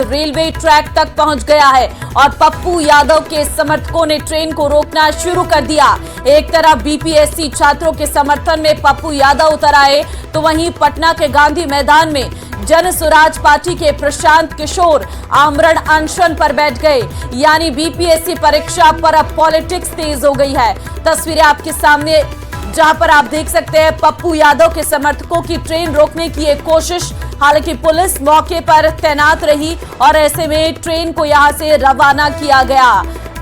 Railway track तक पहुंच गया है और पप्पू यादव के समर्थकों ने ट्रेन को रोकना शुरू कर दिया। एक तरफ बीपीएससी छात्रों के समर्थन में पप्पू यादव उतर आए, तो वहीं पटना के गांधी मैदान में जन स्वराज पार्टी के प्रशांत किशोर आमरण अनशन पर बैठ गए। यानी बीपीएससी परीक्षा पर अब पॉलिटिक्स तेज हो गई है। तस्वीरें आपके सामने, जहां पर आप देख सकते हैं पप्पू यादव के समर्थकों की ट्रेन रोकने की एक कोशिश। हालांकि पुलिस मौके पर तैनात रही और ऐसे में ट्रेन को यहां से रवाना किया गया।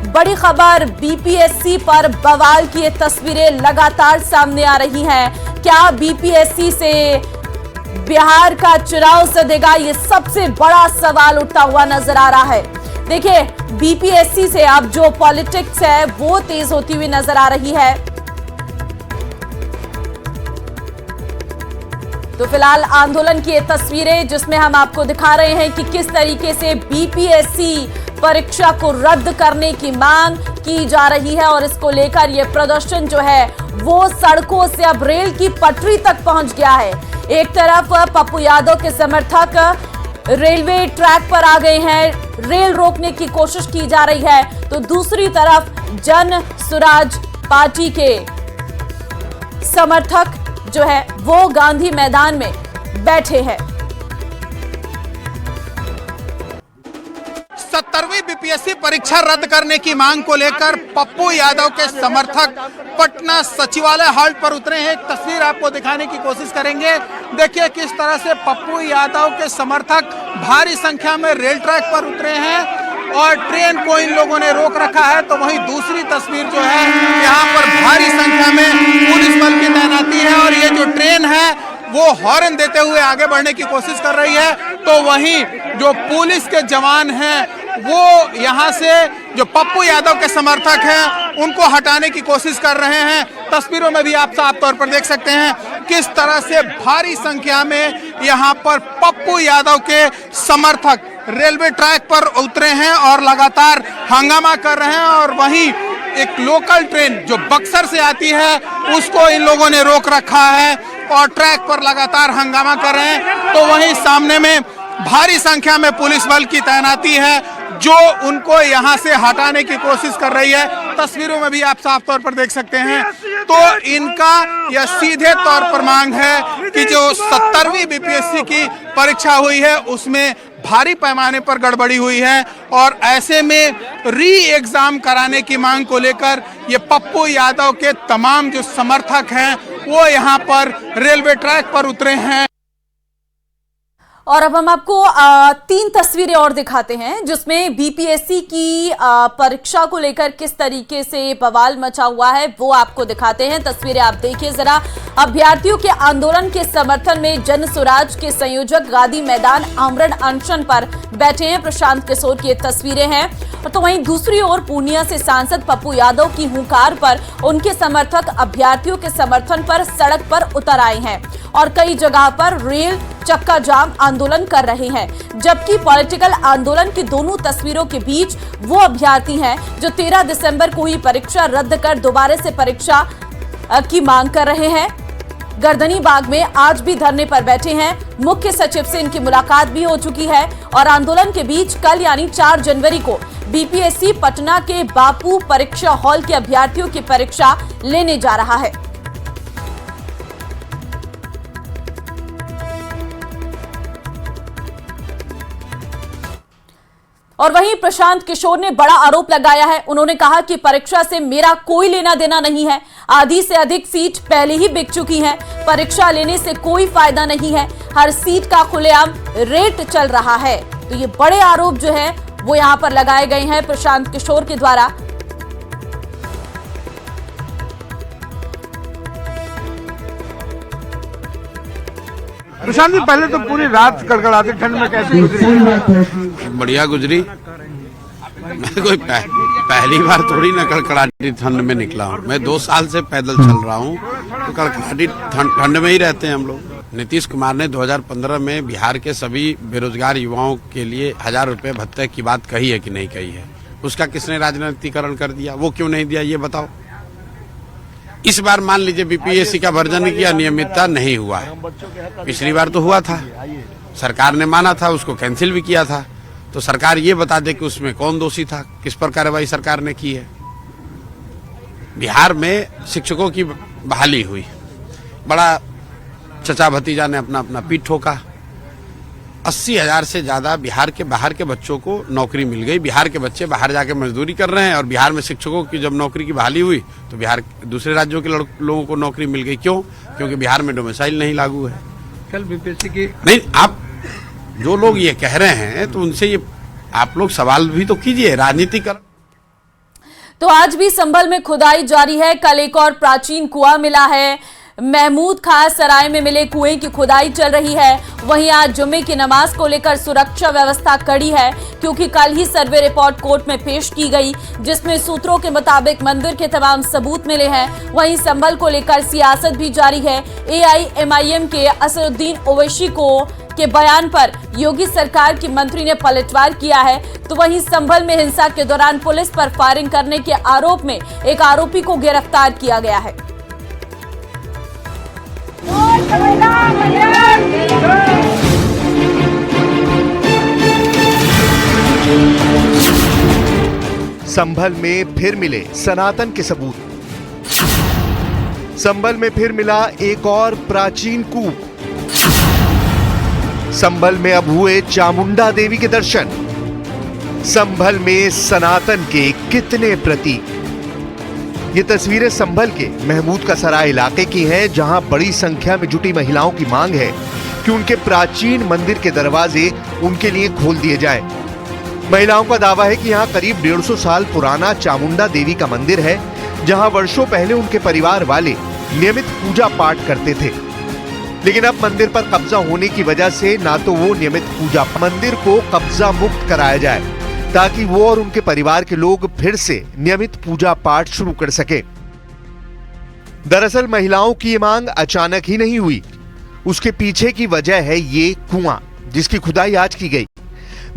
बड़ी खबर, बीपीएससी पर बवाल की ये तस्वीरें लगातार सामने आ रही हैं। क्या बीपीएससी से बिहार का चुनाव सधेगा, ये सबसे बड़ा सवाल उठता हुआ नजर आ रहा है। देखिए, बीपीएससी से अब जो पॉलिटिक्स है वो तेज होती हुई नजर आ रही है। तो फिलहाल आंदोलन की ये तस्वीरें जिसमें हम आपको दिखा रहे हैं कि किस तरीके से बीपीएससी परीक्षा को रद्द करने की मांग की जा रही है और इसको लेकर ये प्रदर्शन जो है वो सड़कों से अब रेल की पटरी तक पहुंच गया है। एक तरफ पप्पू यादव के समर्थक रेलवे ट्रैक पर आ गए हैं, रेल रोकने की कोशिश की जा रही है, तो दूसरी तरफ जन स्वराज पार्टी के समर्थक जो है वो गांधी मैदान में बैठे हैं। 70वीं बीपीएससी परीक्षा रद्द करने की मांग को लेकर पप्पू यादव के समर्थक पटना सचिवालय हॉल्ट पर उतरे हैं। एक तस्वीर आपको दिखाने की कोशिश करेंगे। देखिए किस तरह से पप्पू यादव के समर्थक भारी संख्या में रेल ट्रैक पर उतरे हैं और ट्रेन को इन लोगों ने रोक रखा है। तो वहीं दूसरी तस्वीर जो है, यहाँ पर भारी संख्या में पुलिस बल की तैनाती है और ये जो ट्रेन है वो हॉर्न देते हुए आगे बढ़ने की कोशिश कर रही है। तो वहीं जो पुलिस के जवान हैं वो यहाँ से जो पप्पू यादव के समर्थक हैं उनको हटाने की कोशिश कर रहे हैं। तस्वीरों में भी आप साफ तौर पर देख सकते हैं किस तरह से भारी संख्या में यहाँ पर पप्पू यादव के समर्थक रेलवे ट्रैक पर उतरे हैं और लगातार हंगामा कर रहे हैं। और वहीं एक लोकल ट्रेन जो बक्सर से आती है उसको इन लोगों ने रोक रखा है और ट्रैक पर लगातार हंगामा कर रहे हैं। तो वहीं सामने में भारी संख्या में पुलिस बल की तैनाती है जो उनको यहां से हटाने की कोशिश कर रही है। तस्वीरों में भी आप साफ तौर पर देख सकते हैं। तो इनका यह सीधे तौर पर मांग है कि जो 70वीं बीपीएससी की परीक्षा हुई है उसमें भारी पैमाने पर गड़बड़ी हुई है और ऐसे में री एग्जाम कराने की मांग को लेकर ये पप्पू यादव के तमाम जो समर्थक हैं वो यहाँ पर रेलवे ट्रैक पर उतरे हैं। और अब हम आपको 3 तस्वीरें और दिखाते हैं जिसमें बीपीएससी की परीक्षा को लेकर किस तरीके से बवाल मचा हुआ है वो आपको दिखाते हैं। तस्वीरें आप देखिए जरा। अभ्यर्थियों के आंदोलन के समर्थन में जन स्वराज के संयोजक गांधी मैदान आमरण अनशन पर बैठे हैं। प्रशांत किशोर की तस्वीरें हैं। तो वहीं दूसरी ओर पूर्णिया से सांसद पप्पू यादव की हुंकार पर उनके समर्थक अभ्यर्थियों के समर्थन पर सड़क पर उतर आए हैं और कई जगह पर रेल चक्का जाम आंदोलन कर रहे हैं। जबकि पॉलिटिकल आंदोलन की दोनों तस्वीरों के बीच वो अभ्यर्थी हैं जो 13 दिसंबर को हुई परीक्षा रद्द कर दोबारा से परीक्षा की मांग कर रहे हैं। गर्दनी बाग में आज भी धरने पर बैठे हैं। मुख्य सचिव से इनकी मुलाकात भी हो चुकी है और आंदोलन के बीच कल यानी 4 जनवरी को बीपीएससी पटना के बापू परीक्षा हॉल के अभ्यर्थियों की परीक्षा लेने जा रहा है। और वहीं प्रशांत किशोर ने बड़ा आरोप लगाया है। उन्होंने कहा कि परीक्षा से मेरा कोई लेना देना नहीं है। आधी से अधिक सीट पहले ही बिक चुकी हैं। परीक्षा लेने से कोई फायदा नहीं है। हर सीट का खुलेआम रेट चल रहा है। तो ये बड़े आरोप जो है वो यहां पर लगाए गए हैं प्रशांत किशोर के द्वारा। प्रशांत जी, पहले तो पूरी रात कड़कड़ाती ठंड में कैसे गुजरी? बढ़िया गुजरी। मैं कोई पहली बार थोड़ी ना कड़कड़ाती ठंड में निकला हूँ। मैं 2 साल से पैदल चल रहा हूँ, तो कड़कड़ाती ठंड में ही रहते हैं हम लोग। नीतीश कुमार ने 2015 में बिहार के सभी बेरोजगार युवाओं के लिए 1000 रुपए भत्ते की बात कही है कि नहीं कही है? उसका किसने राजनीतिकरण कर दिया? वो क्यों नहीं दिया ये बताओ। इस बार मान लीजिए बीपीएससी का वर्जन की अनियमितता नहीं हुआ है। पिछली बार तो हुआ था, सरकार ने माना था, उसको कैंसिल भी किया था। तो सरकार ये बता दे कि उसमें कौन दोषी था, किस पर कार्रवाई सरकार ने की है। बिहार में शिक्षकों की बहाली हुई, बड़ा चचा भतीजा ने अपना अपना पीठ ठोका। 80,000 से ज्यादा बिहार के बाहर के बच्चों को नौकरी मिल गई। बिहार के बच्चे बाहर जाके मजदूरी कर रहे हैं और बिहार में शिक्षकों की जब नौकरी की बहाली हुई तो बिहार दूसरे राज्यों के लोगों को नौकरी मिल गई। क्यों? क्योंकि बिहार में डोमिसाइल नहीं लागू है। कल बीपीएससी की नहीं, आप जो लोग ये कह रहे हैं तो उनसे ये आप लोग सवाल भी तो कीजिए, राजनीति कर। तो आज भी संभल में खुदाई जारी है। कल एक और प्राचीन कुआं मिला है। महमूद खां सराय में मिले कुएं की खुदाई चल रही है। वहीं आज जुम्मे की नमाज को लेकर सुरक्षा व्यवस्था कड़ी है, क्योंकि कल ही सर्वे रिपोर्ट कोर्ट में पेश की गई, जिसमें सूत्रों के मुताबिक मंदिर के तमाम सबूत मिले हैं। वहीं संभल को लेकर सियासत भी जारी है। AIMIM के असदुद्दीन ओवैसी के बयान पर योगी सरकार की मंत्री ने पलटवार किया है। तो वहीं संभल में हिंसा के दौरान पुलिस पर फायरिंग करने के आरोप में एक आरोपी को गिरफ्तार किया गया है। संभल में फिर मिले सनातन के सबूत। संभल में फिर मिला एक और प्राचीन कूप। संभल में अब हुए चामुंडा देवी के दर्शन। संभल में सनातन के कितने प्रतीक। ये तस्वीरें संभल के महमूद का सराय इलाके की हैं, जहां बड़ी संख्या में जुटी महिलाओं की मांग है कि उनके प्राचीन मंदिर के दरवाजे उनके लिए खोल दिए जाएं। महिलाओं का दावा है कि यहाँ करीब 150 साल पुराना चामुंडा देवी का मंदिर है, जहां वर्षों पहले उनके परिवार वाले नियमित पूजा पाठ करते थे। लेकिन अब मंदिर पर कब्जा होने की वजह से ना तो वो नियमित पूजा, मंदिर को कब्जा मुक्त कराया जाए ताकि वो और उनके परिवार के लोग फिर से नियमित पूजा पाठ शुरू कर सके। दरअसल महिलाओं की ये मांग अचानक ही नहीं हुई। उसके पीछे की वजह है ये कुआं, जिसकी खुदाई आज की गई।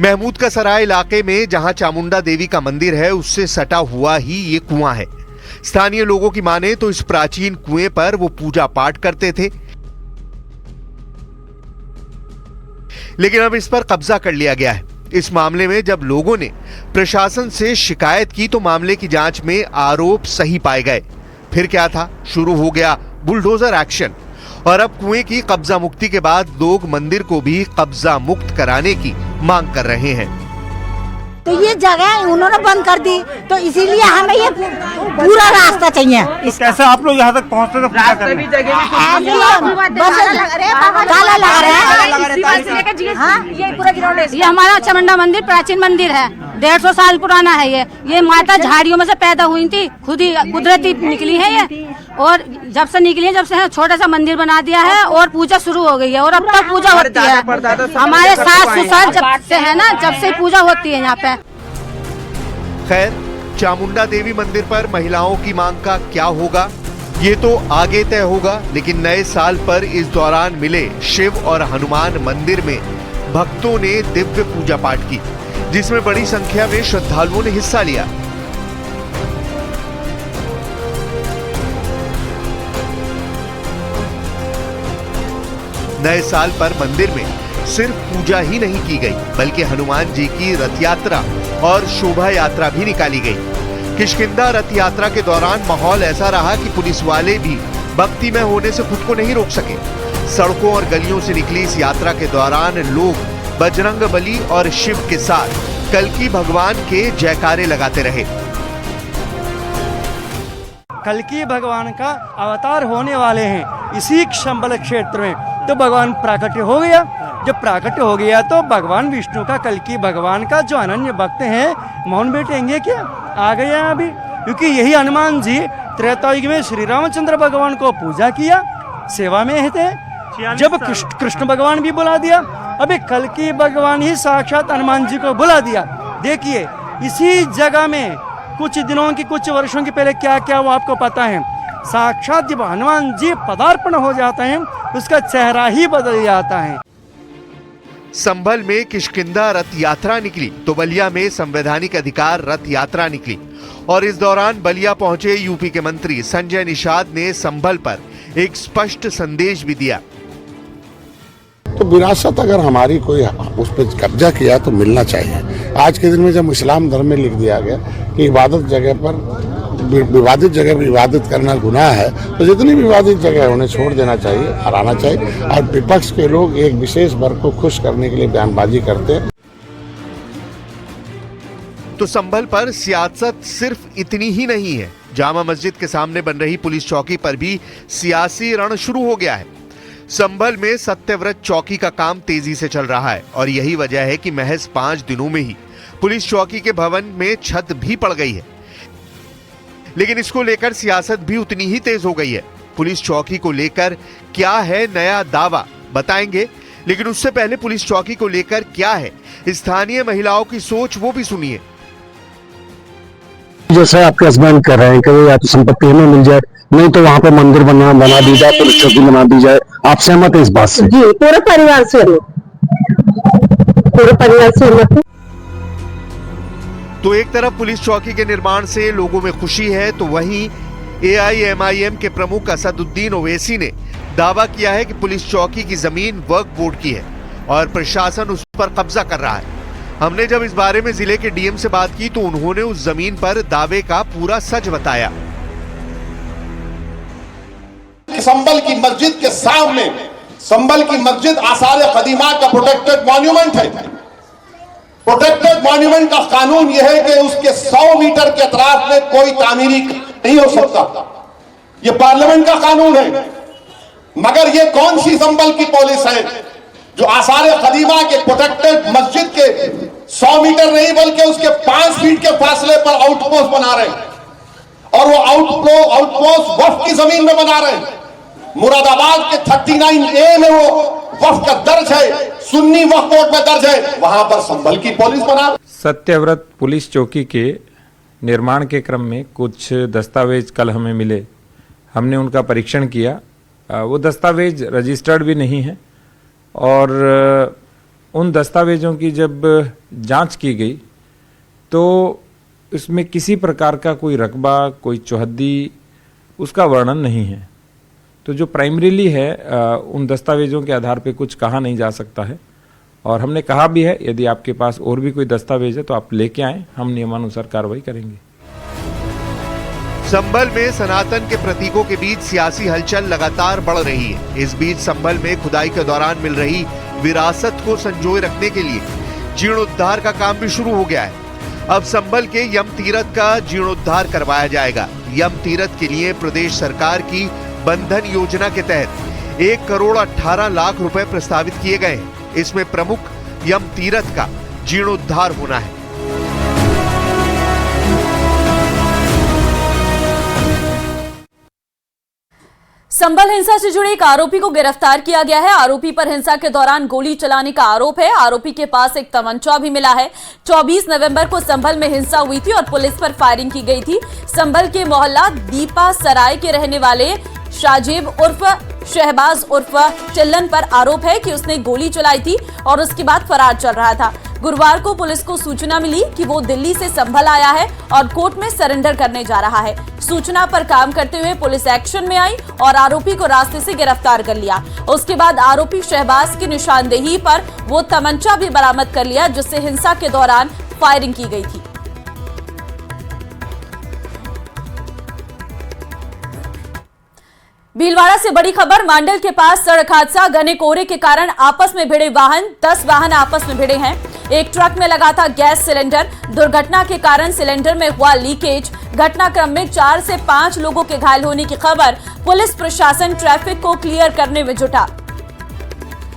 महमूद का सराय इलाके में जहां चामुंडा देवी का मंदिर है, उससे सटा हुआ ही ये कुआं है। स्थानीय लोगों की माने तो इस प्राचीन कुएं पर वो पूजा पाठ करते थे, लेकिन अब इस पर कब्जा कर लिया गया है। इस मामले में जब लोगों ने प्रशासन से शिकायत की तो मामले की जांच में आरोप सही पाए गए। फिर क्या था, शुरू हो गया बुलडोजर एक्शन और अब कुएं की कब्जा मुक्ति के बाद लोग मंदिर को भी कब्जा मुक्त कराने की मांग कर रहे हैं। तो ये जगह उन्होंने बंद कर दी, तो इसीलिए हमें ये पूरा रास्ता चाहिए। तो कैसे आप लोग यहाँ तक पहुँचते थे पूजा करने? ताला लगा रहे हैं। ये हमारा चामुंडा मंदिर प्राचीन मंदिर है, 150 साल पुराना है। ये माता झाड़ियों में से पैदा हुई थी, खुद ही कुदरती निकली है ये, और जब से निकली है, जब से छोटा सा मंदिर बना दिया है और पूजा शुरू हो गई है और अब तक पूजा होती है। हमारे सास ससुर जब से है ना, जब से पूजा होती है यहाँ पे। खैर, चामुंडा देवी मंदिर पर महिलाओं की मांग का क्या होगा ये तो आगे तय होगा, लेकिन नए साल पर इस दौरान मिले शिव और हनुमान मंदिर में भक्तों ने दिव्य पूजा पाठ की, जिसमें बड़ी संख्या में श्रद्धालुओं ने हिस्सा लिया। नए साल पर मंदिर में सिर्फ पूजा ही नहीं की गई, बल्कि हनुमान जी की रथ यात्रा और शोभा यात्रा भी निकाली गई। किष्किंधा रथ यात्रा के दौरान माहौल ऐसा रहा कि पुलिस वाले भी भक्ति में होने से खुद को नहीं रोक सके। सड़कों और गलियों से निकली इस यात्रा के दौरान लोग बजरंगबली और शिव के साथ कल्कि भगवान के जयकारे लगाते रहे। कल्कि भगवान का अवतार होने वाले हैं इसी संबल क्षेत्र में, तो भगवान प्राकट्य हो गया। जब प्राकट्य हो गया तो भगवान विष्णु का, कल्कि भगवान का जो अनन्य भक्त हैं, मौन बैठेंगे क्या? आ गए हैं अभी, क्योंकि यही हनुमान जी त्रेता युग में श्री रामचंद्र भगवान को पूजा किया, सेवा में थे। जब कृष्ण भगवान भी बुला दिया, अभी कल्कि भगवान ही साक्षात हनुमान जी को बुला दिया। देखिए इसी जगह में कुछ दिनों की, कुछ वर्षों के पहले क्या क्या वो आपको पता है। साक्षात जब हनुमान जी पदार्पण हो जाते हैं, उसका चेहरा ही बदल जाता है। संभल में किष्किंधा रथ यात्रा निकली तो बलिया में संवैधानिक अधिकार रथ यात्रा निकली, और इस दौरान बलिया पहुंचे यूपी के मंत्री संजय निषाद ने संभल पर एक स्पष्ट संदेश भी दिया। तो विरासत अगर हमारी कोई उस पर कब्जा किया तो मिलना चाहिए। आज के दिन में जब इस्लाम धर्म में लिख दिया गया कि विवादित जगह पर इबादत करना गुनाह है, तो जितनी भी विवादित जगह है उन्हें छोड़ देना चाहिए, हराना चाहिए। और विपक्ष के लोग एक विशेष वर्ग को खुश करने के लिए बयानबाजी करते हैं। तो संभल पर सियासत सिर्फ इतनी ही नहीं है, जामा मस्जिद के सामने बन रही पुलिस चौकी पर भी सियासी रण शुरू हो गया है। संभल में सत्यव्रत चौकी का काम तेजी से चल रहा है और यही वजह है कि महज 5 दिनों में ही पुलिस चौकी के भवन में छत भी पड़ गई है। लेकिन इसको लेकर सियासत भी उतनी ही तेज हो गई है। पुलिस चौकी को लेकर क्या है नया दावा, बताएंगे, लेकिन उससे पहले पुलिस चौकी को लेकर क्या है स्थानीय महिलाओं की सोच, वो भी सुनिए। जैसा आपके हस्बैंड कर रहे हैं कि या तो संपत्ति हमें मिल जाए, नहीं तो वहाँ पे मंदिर बना दी जाए, पुलिस चौकी बना दी जाए। आप सहमत हैं इस बात से? जी, पूरे परिवार से सहमत है। तो एक तरफ पुलिस चौकी के निर्माण से लोगों में खुशी है, तो वहीं AIMIM के प्रमुख असदुद्दीन ओवैसी ने दावा किया है कि पुलिस चौकी की जमीन वक्फ बोर्ड की है और प्रशासन उस पर कब्जा कर रहा है। हमने जब इस बारे में जिले के DM से बात की तो उन्होंने उस जमीन पर दावे का पूरा सच बताया। संभल की मस्जिद के सामने, संभल की मस्जिद आसार कदीमा का प्रोटेक्टेड मॉन्यूमेंट है। प्रोटेक्टेड मॉन्यूमेंट का कानून यह है कि उसके 100 मीटर के अतराफ में कोई तामीरी नहीं हो सकता। यह पार्लियामेंट का कानून है। मगर यह कौन सी संभल की पुलिस है जो आसार कदीमा के प्रोटेक्टेड मस्जिद के 100 मीटर नहीं बल्कि उसके 5 फीट के फासले पर आउटपोस्ट बना रहे हैं और वो आउटपोस्ट वक्फ की जमीन में बना रहे हैं। मुरादाबाद के 39A में वो वक्फ का दर्ज है, सुन्नी वक्फ बोर्ड में दर्ज है, वहां पर संभल की पुलिस बना। सत्यव्रत पुलिस चौकी के निर्माण के क्रम में कुछ दस्तावेज कल हमें मिले, हमने उनका परीक्षण किया। वो दस्तावेज रजिस्टर्ड भी नहीं है और उन दस्तावेजों की जब जांच की गई तो इसमें किसी प्रकार का कोई रकबा, कोई चौहद्दी, उसका वर्णन नहीं है। तो जो प्राइमरीली है उन दस्तावेजों के आधार पे कुछ कहा नहीं जा सकता है और हमने कहा भी है यदि आपके पास और भी कोई दस्तावेज है तो आप लेके आएं, हम नियमानुसार कार्रवाई करेंगे। संभल में सनातन के प्रतीकों के बीच सियासी हलचल लगातार बढ़ रही है। इस बीच संभल में खुदाई के दौरान मिल रही विरासत को संजोए रखने के लिए जीर्णोद्धार का काम भी शुरू हो गया है। अब संभल के यम तीरथ का जीर्णोद्धार करवाया जाएगा। यम तीरथ के लिए प्रदेश सरकार की बंधन योजना के तहत 1,18,00,000 रुपए प्रस्तावित किए गए हैं। इसमें प्रमुख यम तीरथ का जीर्णोद्धार होना है। संभल हिंसा से जुड़े एक आरोपी को गिरफ्तार किया गया है। आरोपी पर हिंसा के दौरान गोली चलाने का आरोप है। आरोपी के पास एक तमंचा भी मिला है। 24 नवंबर को संभल में हिंसा हुई थी और पुलिस पर फायरिंग की गई थी। संभल के मोहल्ला दीपा सराय के रहने वाले शाजिब उर्फ शहबाज उर्फ चिल्लन पर आरोप है कि उसने गोली चलाई थी और उसके बाद फरार चल रहा था। गुरुवार को पुलिस को सूचना मिली कि वो दिल्ली से संभल आया है और कोर्ट में सरेंडर करने जा रहा है। सूचना पर काम करते हुए पुलिस एक्शन में आई और आरोपी को रास्ते से गिरफ्तार कर लिया। उसके बाद आरोपी शहबाज की निशानदेही पर वो तमंचा भी बरामद कर लिया जिससे हिंसा के दौरान फायरिंग की गई थी। भीलवाड़ा से बड़ी खबर, मांडल के पास सड़क हादसा, घने कोहरे के कारण आपस में भिड़े वाहन, 10 वाहन आपस में भिड़े हैं। एक ट्रक में लगा था गैस सिलेंडर। दुर्घटना के कारण सिलेंडर में हुआ लीकेज। घटनाक्रम में 4 से 5 लोगों के घायल होने की खबर। पुलिस प्रशासन ट्रैफिक को क्लियर करने में जुटा।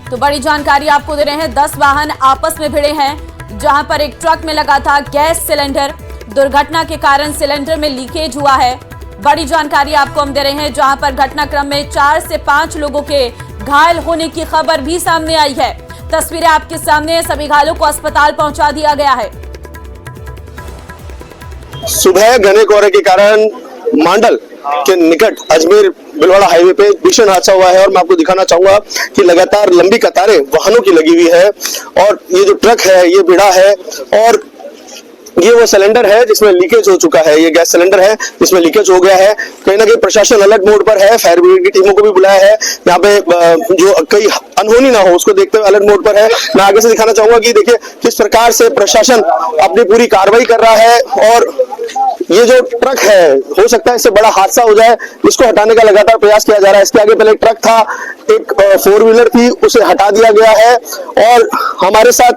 तो बड़ी जानकारी आपको दे रहे हैं, 10 वाहन आपस में भिड़े हैं जहां पर एक ट्रक में लगा था गैस सिलेंडर। दुर्घटना के कारण सिलेंडर में लीकेज हुआ है। बड़ी जानकारी आपको हम दे रहे हैं जहां पर घटनाक्रम में 4 से 5 लोगों के घायल होने की खबर भी सामने आई है। तस्वीरें आपके सामने, सभी घायलों को अस्पताल पहुंचा दिया गया है। सुबह घने कोहरे के कारण मांडल के निकट अजमेर भीलवाड़ा हाईवे पे भीषण हादसा हुआ है और मैं आपको दिखाना चाहूंगा कि लगातार लंबी कतारें वाहनों की लगी हुई है और ये जो ट्रक है ये भिड़ा है और ये वो सिलेंडर है जिसमें लीकेज हो चुका है, ये गैस सिलेंडर है जिसमें लीकेज हो गया है। कहीं ना कहीं प्रशासन अलर्ट मोड पर है, फायर ब्रिगेड की टीमों को भी बुलाया है, यहाँ पे जो कई अनहोनी ना हो उसको देखते हुए अलर्ट मोड पर है। मैं आगे से दिखाना चाहूंगा कि देखिए किस प्रकार से प्रशासन अपनी पूरी कार्रवाई कर रहा है, और ये जो ट्रक है हो सकता है इससे बड़ा हादसा हो जाए, इसको हटाने का लगातार प्रयास किया जा रहा है। इसके आगे पहले एक ट्रक था, एक 4 व्हीलर थी, उसे हटा दिया गया है। और हमारे साथ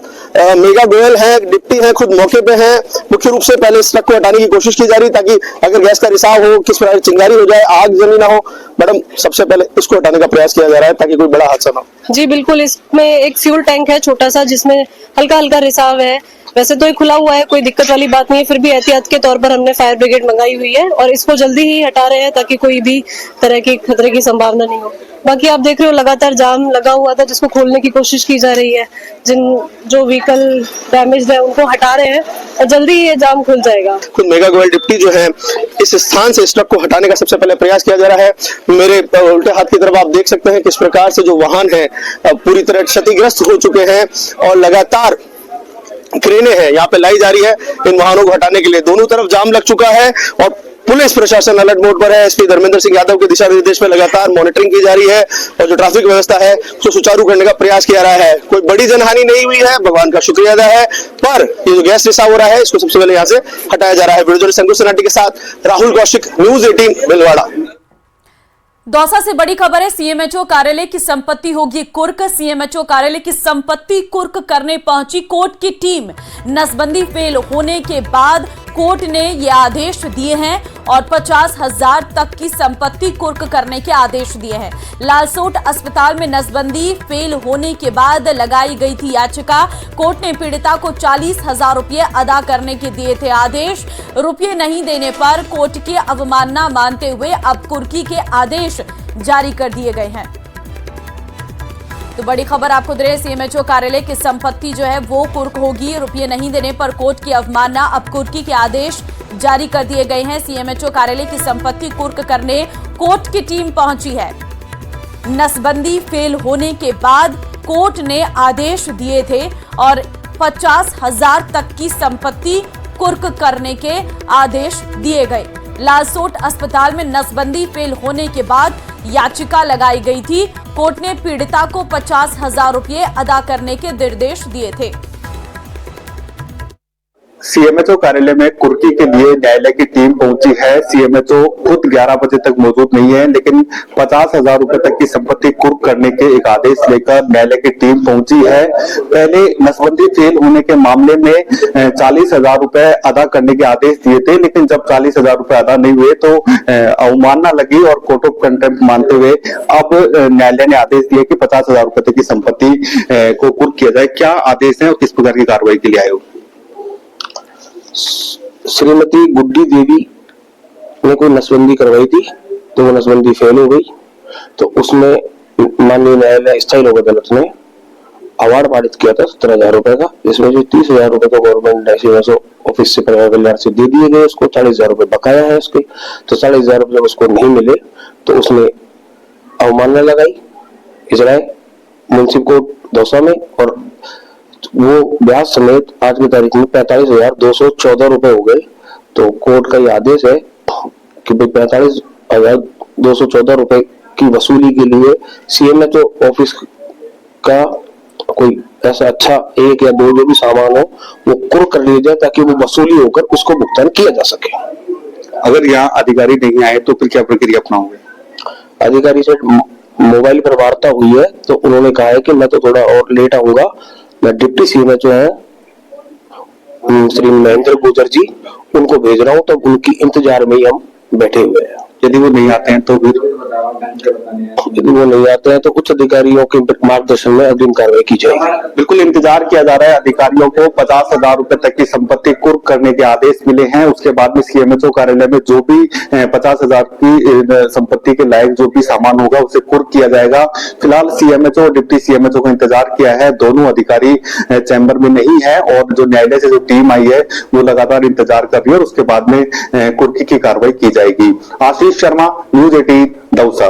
मेगा गोयल है, डिप्टी है, खुद मौके पे हैं। मुख्य रूप से पहले इस ट्रक को हटाने की कोशिश की जा रही ताकि अगर गैस का रिसाव हो, किस प्रकार चिंगारी हो जाए, आग जमी ना हो। मैडम, सबसे पहले इसको हटाने का प्रयास किया जा रहा है ताकि कोई बड़ा हादसा ना हो। जी बिल्कुल, इसमें एक फ्यूल टैंक है छोटा सा जिसमें हल्का हल्का रिसाव है। वैसे तो ये खुला हुआ है, कोई दिक्कत वाली बात नहीं है, फिर भी एहतियात के तौर पर हमने फायर ब्रिगेड मंगाई हुई है और इसको जल्दी ही हटा रहे हैं ताकि कोई भी तरह की खतरे की संभावना नहीं हो। बाकी आप देख रहे हो लगातार जाम लगा हुआ था जिसको खोलने की कोशिश की जा रही है। जो व्हीकल डैमेज है उनको हटा रहे हैं और जल्दी ही ये जाम खुल जाएगा। खुद मेगा गोयल डिप्टी जो है इस स्थान से इस ट्रक को हटाने का सबसे पहले प्रयास किया जा रहा है। मेरे उल्टे हाथ की तरफ आप देख सकते हैं किस प्रकार से जो वाहन है पूरी तरह क्षतिग्रस्त हो चुके हैं और लगातार क्रेनें हैं यहाँ पे लाई जा रही है इन वाहनों को हटाने के लिए। दोनों तरफ जाम लग चुका है और पुलिस प्रशासन अलर्ट मोड पर है। एसपी धर्मेंद्र सिंह यादव के दिशा निर्देश में लगातार मॉनिटरिंग की जा रही है और जो ट्रैफिक व्यवस्था है उसको सुचारू करने का प्रयास किया जा रहा है। कोई बड़ी जनहानि नहीं हुई है, भगवान का शुक्रिया अदा है, पर ये जो गैस रिसाव हो रहा है इसको सबसे पहले यहाँ से हटाया जा रहा है। वीडियो जर्नलिस्ट अंकुश सनाटी के साथ राहुल कौशिक, न्यूज 18 भिलवाड़ा। दौसा से बड़ी खबर है, सीएमएचओ कार्यालय की संपत्ति होगी कुर्क। सीएमएचओ कार्यालय की संपत्ति कुर्क करने पहुंची कोर्ट की टीम। नसबंदी फेल होने के बाद कोर्ट ने ये आदेश दिए हैं और 50,000 तक की संपत्ति कुर्क करने के आदेश दिए हैं। लालसोट अस्पताल में नसबंदी फेल होने के बाद लगाई गई थी याचिका। कोर्ट ने पीड़िता को 40,000 रुपये अदा करने के दिए थे आदेश। रुपये नहीं देने पर कोर्ट की अवमानना मानते हुए अब कुर्की के आदेश जारी कर दिए गए हैं। तो बड़ी खबर आपको दे रहे हैं, सीएमएचओ कार्यालय की संपत्ति जो है वो कुर्क होगी। रुपये नहीं देने पर कोर्ट की अवमानना, अब कुर्की के आदेश जारी कर दिए गए हैं। सीएमएचओ कार्यालय की संपत्ति कुर्क करने कोर्ट की टीम पहुंची है। नसबंदी फेल होने के बाद कोर्ट ने आदेश दिए थे और 50,000 तक की संपत्ति कुर्क करने के आदेश दिए गए। लालसोट अस्पताल में नसबंदी फेल होने के बाद याचिका लगाई गई थी। कोर्ट ने पीड़िता को 50,000 रुपये अदा करने के निर्देश दिए थे। सीएमएचओ कार्यालय में कुर्की के लिए न्यायालय की टीम पहुंची है। सीएमएचओ खुद 11 बजे तक मौजूद नहीं है, लेकिन 50,000 रुपए तक की संपत्ति कुर्क करने के एक आदेश लेकर न्यायालय की टीम पहुंची है। पहले नसबंदी फेल होने के मामले में 40,000 रुपए अदा करने के आदेश दिए थे, लेकिन जब 40,000 रुपए अदा नहीं हुए तो अवमानना लगी और कोर्ट ऑफ कंटेम्प्ट मानते हुए अब न्यायालय ने आदेश दिया कि 50,000 रुपए तक की संपत्ति को कुर्क किया जाए। क्या आदेश है और किस प्रकार की कार्रवाई के लिए आए हो? श्रीमती गुड्डी देवी ने कोई नसबंदी करवाई थी तो वो नसबंदी फेल हो गई, तो उसमें माननीय न्यायालय स्थायी लोक अदालत ने अवार्ड पारित किया था 17,000 रुपए का, जिसमें से 30,000 रुपए तो गवर्नमेंट सीएमएचओ ऑफिस से परिवार कल्याण से दे दिए गए, उसको 40,000 रुपए बकाया है उसके। तो 40,000 रुपए जब उसको नहीं मिले तो उसने अवमानना लगाई इजराय मुंसिफ कोर्ट दौसा में, और वो ब्याज समेत आज की तारीख में 45,214 रुपए हो गए। तो कोर्ट का ये आदेश है कि भाई 45,214 रुपए की वसूली के लिए सीएमएचओ ऑफिस का कोई ऐसा अच्छा एक या दो जो भी सामान हो वो कुर्क कर लिया जाए ताकि वो वसूली होकर उसको भुगतान किया जा सके। अगर यहाँ अधिकारी नहीं आए तो फिर क्या प्रक्रिया अपनाओगे? अधिकारी से मोबाइल पर वार्ता हुई है तो उन्होंने कहा है कि मैं तो थोड़ा और लेट आऊंगा। मैं डिप्टी सीएमएचओ है श्री महेंद्र गुजर जी, उनको भेज रहा हूँ, तो उनकी इंतजार में ही हम बैठे हुए हैं। यदि वो नहीं आते हैं तो फिर यदि वो नहीं आते हैं तो उच्च अधिकारियों के मार्गदर्शन में अग्रिम कार्रवाई की जाएगी। बिल्कुल इंतजार किया जा रहा है। अधिकारियों को 50,000 रुपए तक की संपत्ति कुर्क करने के आदेश मिले हैं। उसके बाद में सीएमएचओ कार्यालय में जो भी 50,000 की संपत्ति के लायक जो भी सामान होगा उसे कुर्क किया जाएगा। फिलहाल सीएमएचओ और डिप्टी सीएमएचओ को इंतजार किया है। दोनों अधिकारी चैम्बर में नहीं है और जो न्यायालय से जो टीम आई है वो लगातार इंतजार कर रही है और उसके बाद में कुर्की की कार्रवाई की जाएगी। आशीष शर्मा, न्यूज 18 दौसा।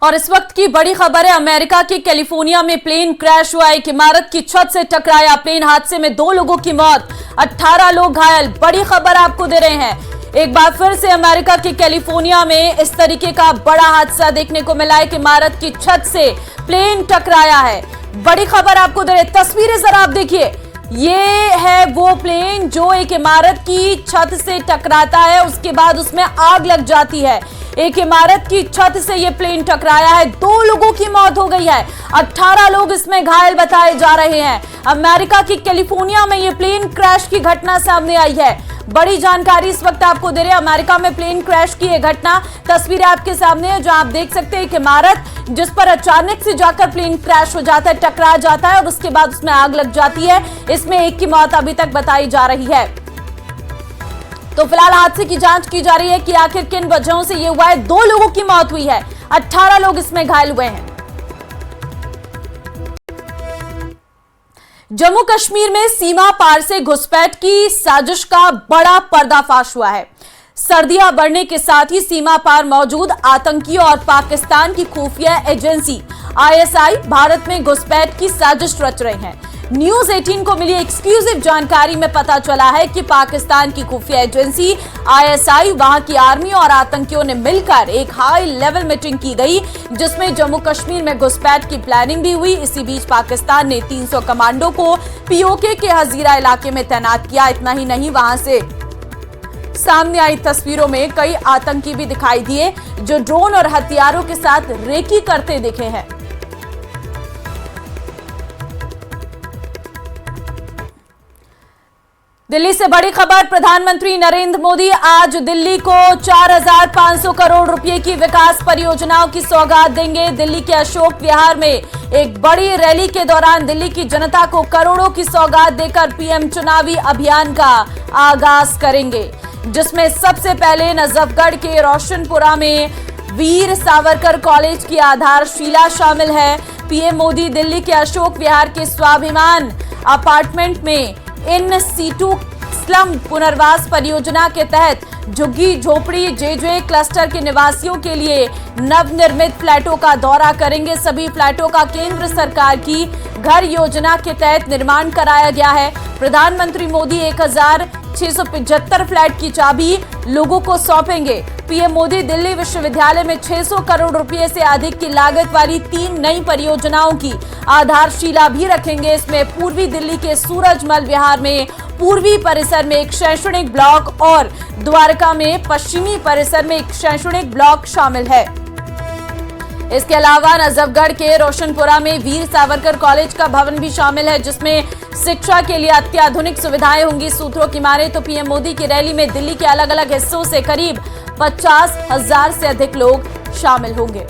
और इस वक्त की बड़ी खबर है, अमेरिका के कैलिफोर्निया में प्लेन क्रैश हुआ। एक इमारत की छत से टकराया प्लेन, हादसे में 2 लोगों की मौत, 18 लोग घायल। बड़ी खबर आपको दे रहे हैं। एक बार फिर से अमेरिका के कैलिफोर्निया में इस तरीके का बड़ा हादसा देखने को मिला। एक इमारत की छत से प्लेन टकराया है। बड़ी खबर आपको दे रहे, तस्वीरें जरा आप देखिए। ये है वो प्लेन जो एक इमारत की छत से टकराता है, उसके बाद उसमें आग लग जाती है। एक इमारत की छत से ये प्लेन टकराया है, 2 लोगों की मौत हो गई है, 18 लोग इसमें घायल बताए जा रहे हैं। अमेरिका की कैलिफोर्निया में ये प्लेन क्रैश की घटना सामने आई है। बड़ी जानकारी इस वक्त आपको दे रहे हैं। अमेरिका में प्लेन क्रैश की ये घटना, तस्वीरें आपके सामने है जहां आप देख सकते हैं एक इमारत जिस पर अचानक से जाकर प्लेन क्रैश हो जाता है, टकरा जाता है और उसके बाद उसमें आग लग जाती है। इसमें एक की मौत अभी तक बताई जा रही है। तो फिलहाल हादसे की जांच की जा रही है कि आखिर किन वजहों से ये हुआ है। 2 लोगों की मौत हुई है, 18 लोग इसमें घायल हुए हैं। जम्मू कश्मीर में सीमा पार से घुसपैठ की साजिश का बड़ा पर्दाफाश हुआ है। सर्दियां बढ़ने के साथ ही सीमा पार मौजूद आतंकियों और पाकिस्तान की खुफिया एजेंसी ISI भारत में घुसपैठ की साजिश रच रहे हैं। न्यूज 18 को मिली एक्सक्लूसिव जानकारी में पता चला है कि पाकिस्तान की खुफिया एजेंसी ISI, वहां की आर्मी और आतंकियों ने मिलकर एक हाई लेवल मीटिंग की गई, जिसमें जम्मू कश्मीर में घुसपैठ की प्लानिंग भी हुई। इसी बीच पाकिस्तान ने 300 कमांडो को POK के हजीरा इलाके में तैनात किया। इतना ही नहीं, वहां से सामने आई तस्वीरों में कई आतंकी भी दिखाई दिए जो ड्रोन और हथियारों के साथ रेकी करते दिखे हैं। दिल्ली से बड़ी खबर, प्रधानमंत्री नरेंद्र मोदी आज दिल्ली को 4,500 करोड़ रुपए की विकास परियोजनाओं की सौगात देंगे। दिल्ली के अशोक विहार में एक बड़ी रैली के दौरान दिल्ली की जनता को करोड़ों की सौगात देकर PM चुनावी अभियान का आगाज करेंगे, जिसमें सबसे पहले नजफगढ़ के रोशनपुरा में वीर सावरकर कॉलेज की आधारशिला शामिल है। PM मोदी दिल्ली के अशोक विहार के स्वाभिमान अपार्टमेंट में इन सीटू स्लम पुनर्वास परियोजना के तहत झुग्गी झोपड़ी JJ क्लस्टर के निवासियों के लिए नवनिर्मित फ्लैटों का दौरा करेंगे। सभी फ्लैटों का केंद्र सरकार की घर योजना के तहत निर्माण कराया गया है। प्रधानमंत्री मोदी 1,675 फ्लैट की चाबी लोगों को सौंपेंगे। PM मोदी दिल्ली विश्वविद्यालय में 600 करोड़ रुपए से अधिक की लागत वाली 3 नई परियोजनाओं की आधारशिला भी रखेंगे। इसमें पूर्वी दिल्ली के सूरजमल विहार में पूर्वी परिसर में एक शैक्षणिक ब्लॉक और द्वारका में पश्चिमी परिसर में एक शैक्षणिक ब्लॉक शामिल है। इसके अलावा नजफगढ़ के रोशनपुरा में वीर सावरकर कॉलेज का भवन भी शामिल है, जिसमें शिक्षा के लिए अत्याधुनिक सुविधाएं होंगी। सूत्रों की माने तो PM मोदी की रैली में दिल्ली के अलग अलग हिस्सों से करीब 50,000 से अधिक लोग शामिल होंगे।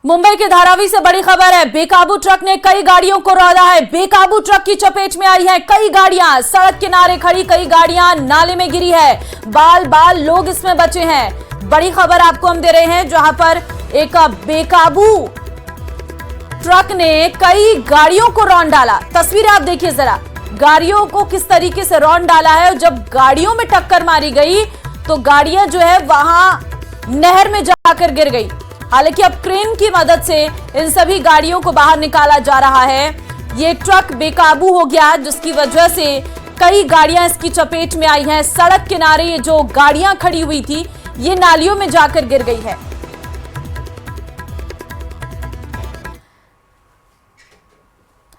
मुंबई के धारावी से बड़ी खबर है, बेकाबू ट्रक ने कई गाड़ियों को रौंदा है। बेकाबू ट्रक की चपेट में आई है कई गाड़ियां, सड़क किनारे खड़ी कई गाड़ियां नाले में गिरी है। बाल बाल लोग इसमें बचे हैं। बड़ी खबर आपको हम दे रहे हैं, जहां पर एक बेकाबू ट्रक ने कई गाड़ियों को रौंद डाला। तस्वीरें आप देखिए जरा, गाड़ियों को किस तरीके से रौंद डाला है। और जब गाड़ियों में टक्कर मारी गई तो गाड़ियां जो है वहां नहर में जाकर गिर गई। हालांकि अब क्रेन की मदद से इन सभी गाड़ियों को बाहर निकाला जा रहा है। ये ट्रक बेकाबू हो गया, जिसकी वजह से कई गाड़ियां इसकी चपेट में आई हैं। सड़क किनारे ये जो गाड़ियां खड़ी हुई थी, ये नालियों में जाकर गिर गई है।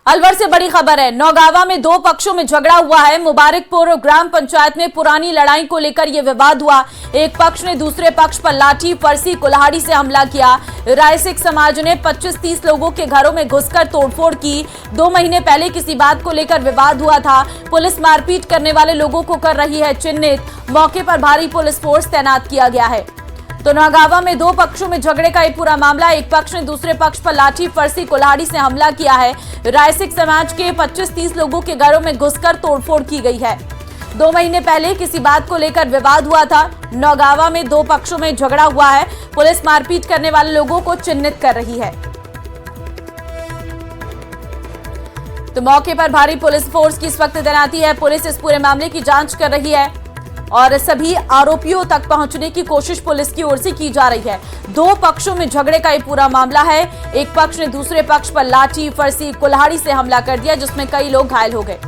अलवर से बड़ी खबर है, नौगावा में 2 पक्षों में झगड़ा हुआ है। मुबारकपुर ग्राम पंचायत में पुरानी लड़ाई को लेकर यह विवाद हुआ। एक पक्ष ने दूसरे पक्ष पर लाठी, फरसी, कुल्हाड़ी से हमला किया। राय सिख समाज ने 25-30 लोगों के घरों में घुसकर तोड़फोड़ की। 2 महीने पहले किसी बात को लेकर विवाद हुआ था। पुलिस मारपीट करने वाले लोगों को कर रही है चिन्हित। मौके पर भारी पुलिस फोर्स तैनात किया गया है। तो नौगावा में 2 पक्षों में झगड़े का एक पूरा मामला। एक पक्ष ने दूसरे पक्ष पर लाठी, फरसी, कुल्हाड़ी से हमला किया है। राय सिख समाज के 25-30 लोगों के घरों में घुसकर तोड़फोड़ की गई है। 2 महीने पहले किसी बात को लेकर विवाद हुआ था। नौगावा में 2 पक्षों में झगड़ा हुआ है। पुलिस मारपीट करने वाले लोगों को चिन्हित कर रही है। तो मौके पर भारी पुलिस फोर्स की इस वक्त तैनाती है। पुलिस इस पूरे मामले की जांच कर रही है और सभी आरोपियों तक पहुंचने की कोशिश पुलिस की ओर से की जा रही है। दो पक्षों में झगड़े का ये पूरा मामला है। एक पक्ष ने दूसरे पक्ष पर लाठी, फरसी, कुल्हाड़ी से हमला कर दिया, जिसमें कई लोग घायल हो गए।